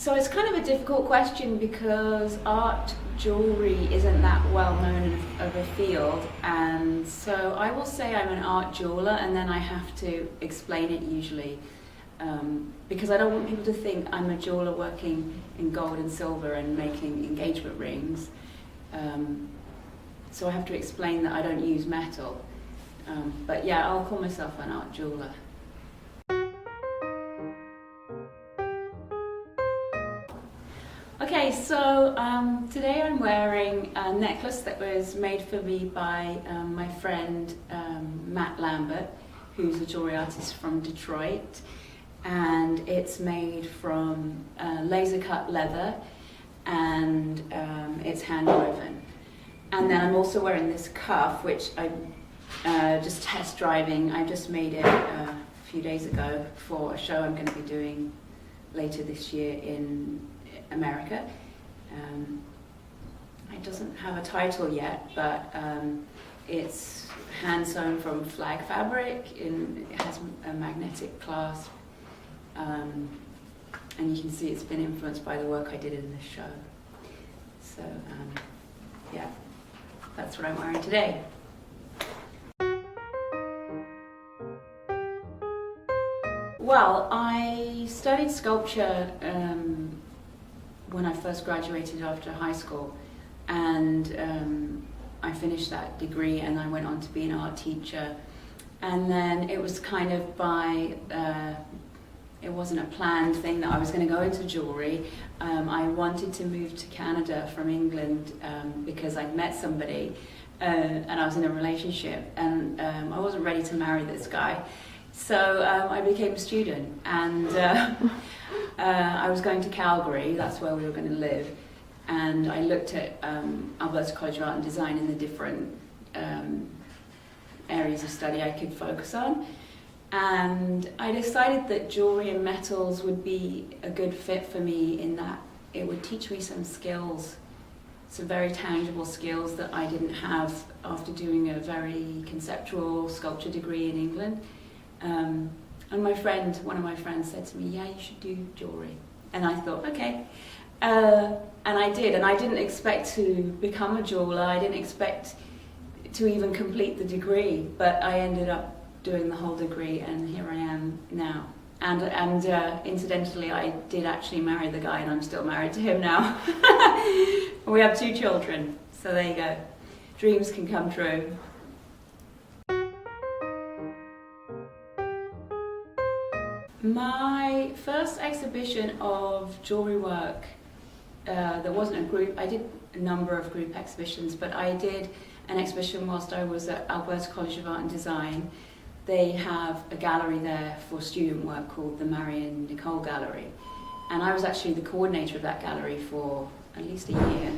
So it's kind of a difficult question because art jewellery isn't that well known of a field, and so I will say I'm an art jeweller, and then I have to explain it usually because I don't want people to think I'm a jeweller working in gold and silver and making engagement rings. So I have to explain that I don't use metal. But yeah, I'll call myself an art jeweller. Okay, so today I'm wearing a necklace that was made for me by my friend Matt Lambert, who's a jewellery artist from Detroit, and it's made from laser cut leather, and it's hand woven. And then I'm also wearing this cuff, which I'm just test driving. I just made it a few days ago for a show I'm going to be doing later this year in America. It doesn't have a title yet, but it's hand sewn from flag fabric. It has a magnetic clasp, and you can see it's been influenced by the work I did in this show. So yeah, that's what I'm wearing today. Well, I studied sculpture when I first graduated after high school, and I finished that degree and I went on to be an art teacher. And then it was kind of it wasn't a planned thing that I was going to go into jewellery. I wanted to move to Canada from England because I'd met somebody and I was in a relationship, and I wasn't ready to marry this guy. So I became a student, and I was going to Calgary, that's where we were going to live, and I looked at Alberta College of Art and Design and the different areas of study I could focus on, and I decided that jewellery and metals would be a good fit for me in that it would teach me some skills, some very tangible skills that I didn't have after doing a very conceptual sculpture degree in England. And one of my friends said to me, yeah, you should do jewellery. And I thought, okay. And I did, and I didn't expect to become a jeweller. I didn't expect to even complete the degree, but I ended up doing the whole degree, and here I am now. And incidentally, I did actually marry the guy, and I'm still married to him now. We have 2 children, so there you go. Dreams can come true. My first exhibition of jewellery work, there wasn't a group. I did a number of group exhibitions, but I did an exhibition whilst I was at Alberta College of Art and Design. They have a gallery there for student work called the Marion Nicole Gallery, and I was actually the coordinator of that gallery for at least a year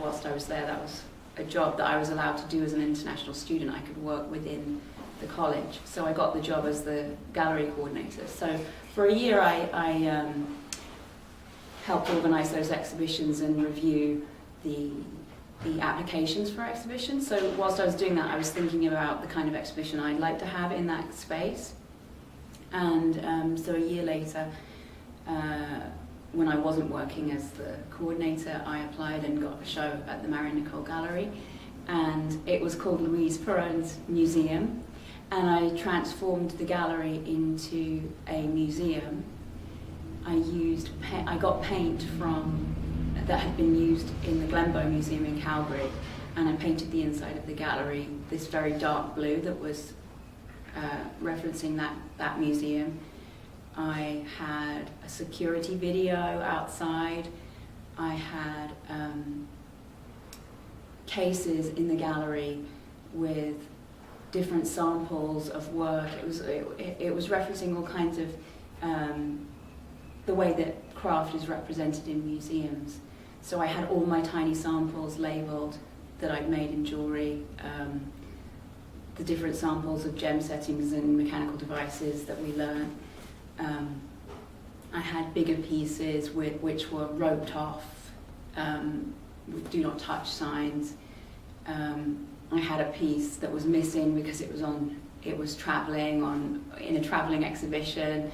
whilst I was there. That was a job that I was allowed to do as an international student. I could work within the college, so I got the job as the gallery coordinator. So for a year I helped organise those exhibitions and review the applications for exhibitions. So whilst I was doing that, I was thinking about the kind of exhibition I'd like to have in that space. And so a year later, when I wasn't working as the coordinator, I applied and got a show at the Marion Nicole Gallery, and it was called Louise Perrone's Museum. And I transformed the gallery into a museum. I got paint that had been used in the Glenbow Museum in Calgary, and I painted the inside of the gallery this very dark blue that was referencing that museum. I had a security video outside. I had cases in the gallery with different samples of work. It was referencing all kinds of the way that craft is represented in museums. So I had all my tiny samples labelled that I'd made in jewellery, the different samples of gem settings and mechanical devices that we learn. I had bigger pieces which were roped off with do not touch signs. I had a piece that was missing because it was travelling in a travelling exhibition.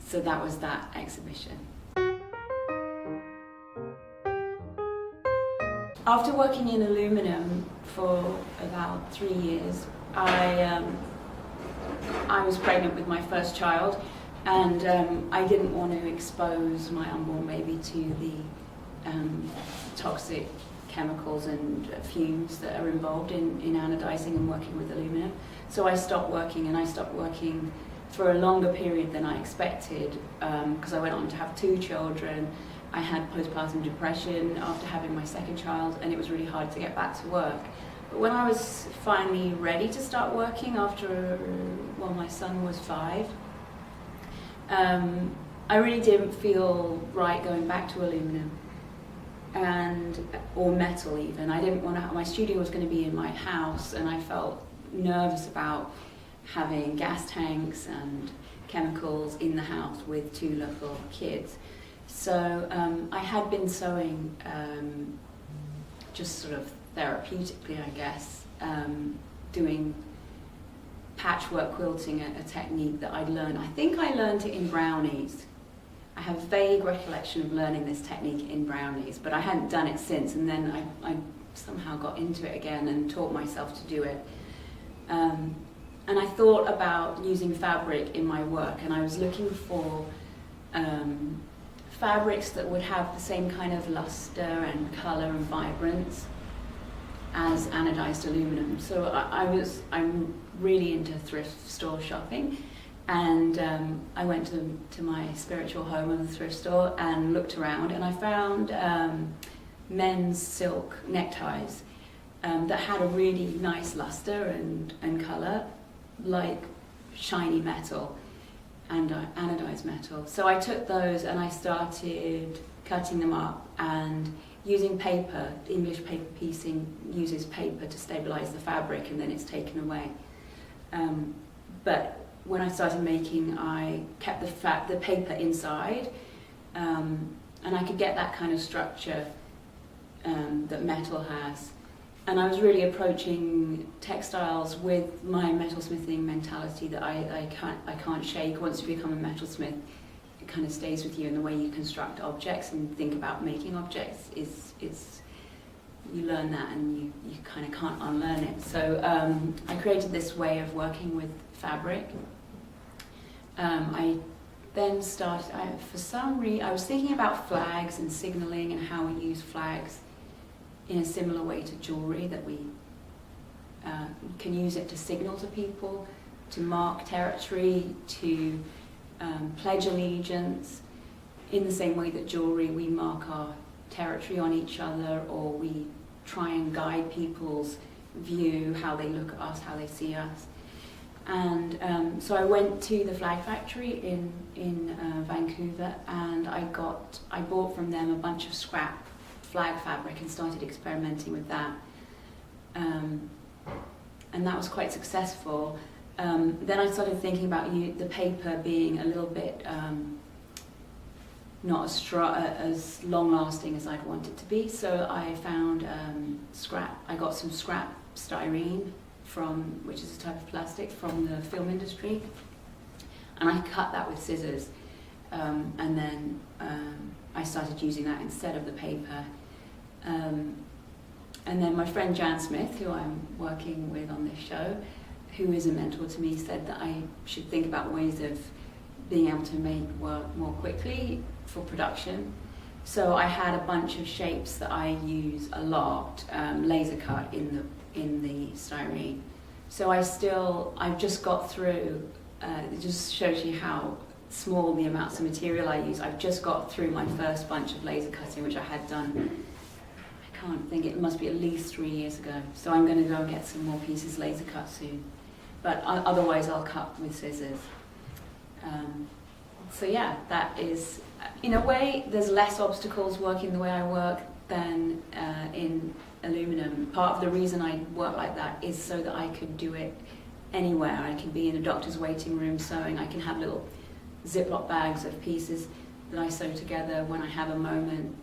So that was that exhibition. After working in aluminum for about 3 years, I was pregnant with my first child, and I didn't want to expose my unborn baby to the toxic chemicals and fumes that are involved in anodizing and working with aluminum. So I stopped working, and I stopped working for a longer period than I expected, because I went on to have 2 children. I had postpartum depression after having my second child, and it was really hard to get back to work. But when I was finally ready to start working after, well, my son was 5, I really didn't feel right going back to aluminum or metal even. I didn't want to. My studio was going to be in my house, and I felt nervous about having gas tanks and chemicals in the house with 2 little kids. So I had been sewing just sort of therapeutically, I guess, doing patchwork quilting, a technique that I'd learned. I think I learned it in Brownies. I have a vague recollection of learning this technique in Brownies, but I hadn't done it since, and then I somehow got into it again and taught myself to do it. And I thought about using fabric in my work, and I was looking for fabrics that would have the same kind of luster and colour and vibrance as anodized aluminum. So I'm really into thrift store shopping, and I went to my spiritual home of the thrift store and looked around, and I found men's silk neckties that had a really nice luster and colour, like shiny metal and anodized metal. So I took those and I started cutting them up and using paper. English paper piecing uses paper to stabilize the fabric, and then it's taken away. But when I started making, I kept the paper inside, and I could get that kind of structure that metal has. And I was really approaching textiles with my metalsmithing mentality that I can't shake. Once you become a metalsmith, it kind of stays with you, and the way you construct objects and think about making objects is you learn that, and you kind of can't unlearn it. So I created this way of working with fabric. I then started, for some reason, I was thinking about flags and signalling and how we use flags in a similar way to jewellery, that we can use it to signal to people, to mark territory, to pledge allegiance. In the same way that jewellery, we mark our territory on each other, or we try and guide people's view, how they look at us, how they see us. And so I went to the flag factory in Vancouver, and I bought from them a bunch of scrap flag fabric and started experimenting with that, and that was quite successful. Then I started thinking about the paper being a little bit not as long-lasting as I'd want it to be, so I found scrap. I got some scrap styrene, which is a type of plastic from the film industry, and I cut that with scissors, and then I started using that instead of the paper. And then my friend Jan Smith, who I'm working with on this show, who is a mentor to me, said that I should think about ways of being able to make work more quickly for production. So I had a bunch of shapes that I use a lot, laser cut in the styrene. So I've just got through, it just shows you how small the amounts of material I use. I've just got through my first bunch of laser cutting, which I had done, I can't think, it must be at least 3 years ago. So I'm going to go and get some more pieces laser cut soon. But otherwise I'll cut with scissors. So yeah, that is, in a way, there's less obstacles working the way I work than in aluminum. Part of the reason I work like that is so that I could do it anywhere. I can be in a doctor's waiting room sewing. I can have little Ziploc bags of pieces that I sew together when I have a moment.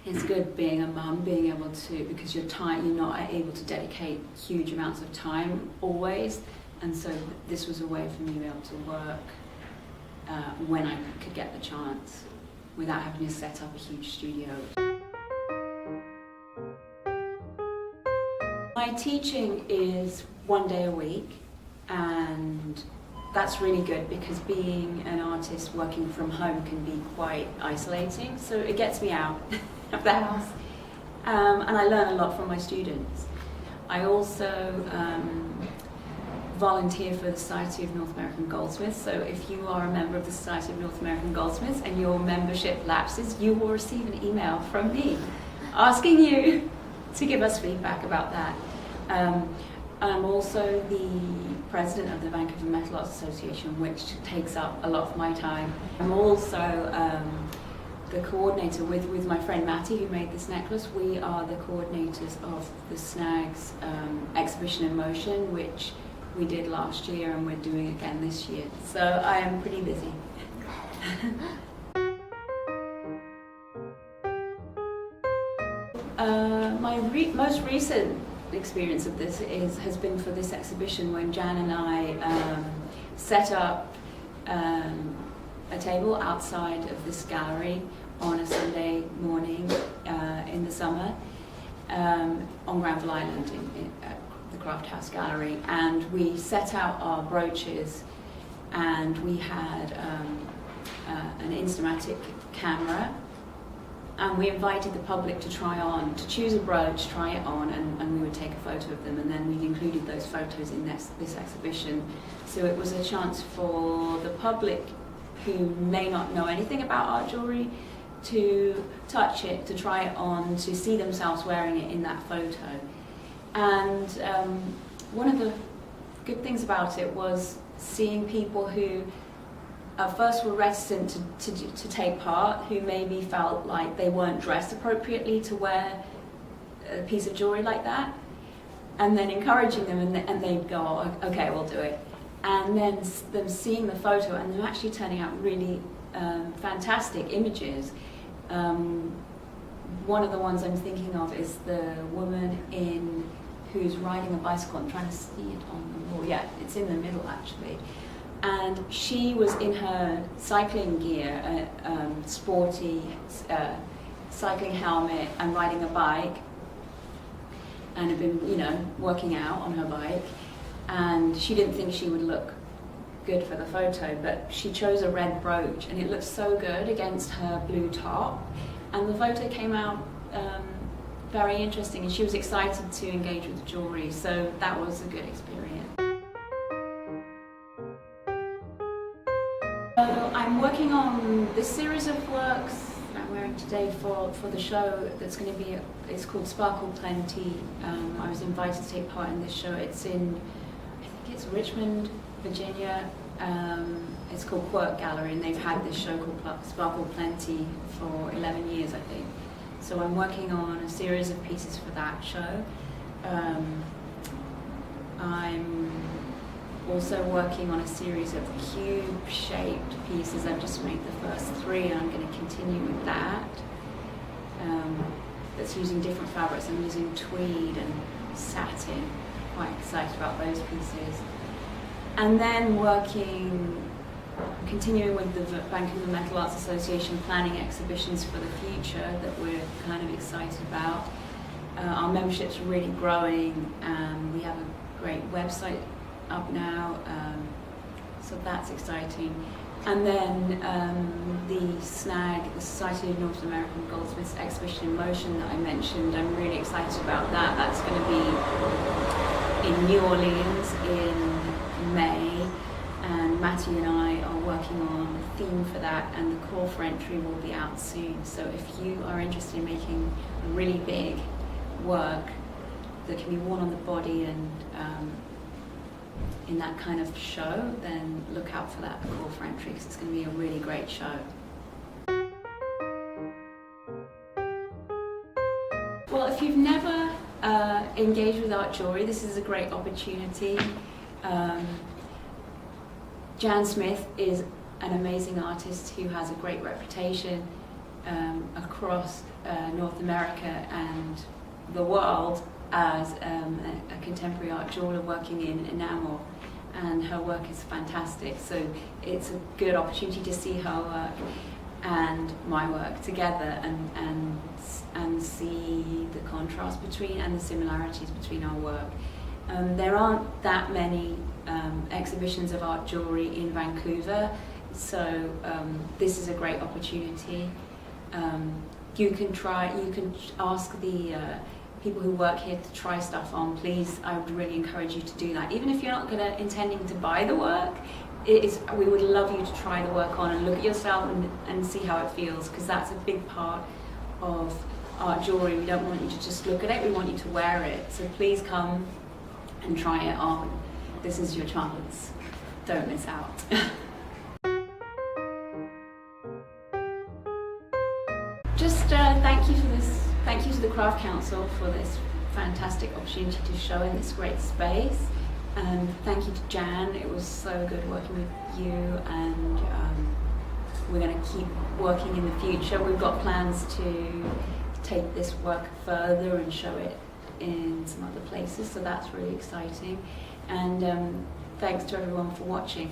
It's good being a mum, being able to, because you're not able to dedicate huge amounts of time always, and so this was a way for me to be able to work when I could get the chance, without having to set up a huge studio. My teaching is 1 day a week, and that's really good because being an artist working from home can be quite isolating, so it gets me out of the house, and I learn a lot from my students. I also volunteer for the Society of North American Goldsmiths, so if you are a member of the Society of North American Goldsmiths and your membership lapses, you will receive an email from me asking you to give us feedback about that. I'm also the president of the Vancouver Metal Arts Association, which takes up a lot of my time. I'm also the coordinator with my friend Matty, who made this necklace. We are the coordinators of the SNAG's exhibition in motion, which we did last year and we're doing again this year. So I am pretty busy. My most recent experience of this has been for this exhibition when Jan and I set up a table outside of this gallery on a Sunday morning in the summer on Granville Island at the Craft House Gallery, and we set out our brooches, and we had an Instamatic camera, and we invited the public to choose a brooch, try it on, and we would take a photo of them, and then we included those photos in this exhibition. So it was a chance for the public who may not know anything about art jewellery to touch it, to try it on, to see themselves wearing it in that photo. And one of the good things about it was seeing people who at first were reticent to take part, who maybe felt like they weren't dressed appropriately to wear a piece of jewellery like that, and then encouraging them, and they'd go, oh, okay, we'll do it. And then them seeing the photo and them actually turning out really fantastic images. One of the ones I'm thinking of is the woman who's riding a bicycle. I'm trying to see it on the wall. Yeah, it's in the middle actually. And she was in her cycling gear, sporty cycling helmet, and riding a bike, and had been, working out on her bike. And she didn't think she would look good for the photo, but she chose a red brooch, and it looked so good against her blue top. And the photo came out very interesting, and she was excited to engage with the jewellery. So that was a good experience. I'm working on this series of works I'm wearing today for the show that's going to be, it's called Sparkle Plenty. I was invited to take part in this show. It's in, I think it's Richmond, Virginia. It's called Quirk Gallery, and they've had this show called Sparkle Plenty for 11 years, I think. So I'm working on a series of pieces for that show. I'm also working on a series of cube-shaped pieces. I've just made the first 3, and I'm going to continue with that. That's using different fabrics. I'm using tweed and satin. Quite excited about those pieces. And then continuing with the Vancouver Metal Arts Association, planning exhibitions for the future that we're kind of excited about. Our membership's really growing, and we have a great website up now, so that's exciting. And then the SNAG, the Society of North American Goldsmiths exhibition in motion that I mentioned, I'm really excited about that. That's going to be in New Orleans in May, and Matty and I are working on a theme for that, and the call for entry will be out soon. So if you are interested in making a really big work that can be worn on the body and in that kind of show, then look out for that call for entry, because it's going to be a really great show. Well, if you've never engaged with art jewellery, this is a great opportunity. Jan Smith is an amazing artist who has a great reputation across North America and the world as a contemporary art jeweller working in enamel. and her work is fantastic. So it's a good opportunity to see her work and my work together, and see the contrast between and the similarities between our work. There aren't that many exhibitions of art jewellery in Vancouver, so this is a great opportunity. You can ask the people who work here to try stuff on. Please, I would really encourage you to do that. Even if you're not intending to buy the work, we would love you to try the work on and look at yourself and see how it feels, because that's a big part of art jewellery. We don't want you to just look at it, we want you to wear it. So please come and try it on. This is your chance. Don't miss out. Just thank you for this. Thank you to the Craft Council for this fantastic opportunity to show in this great space. Thank you to Jan. It was so good working with you, and we're going to keep working in the future. We've got plans to take this work further and show it in some other places, so that's really exciting. And thanks to everyone for watching.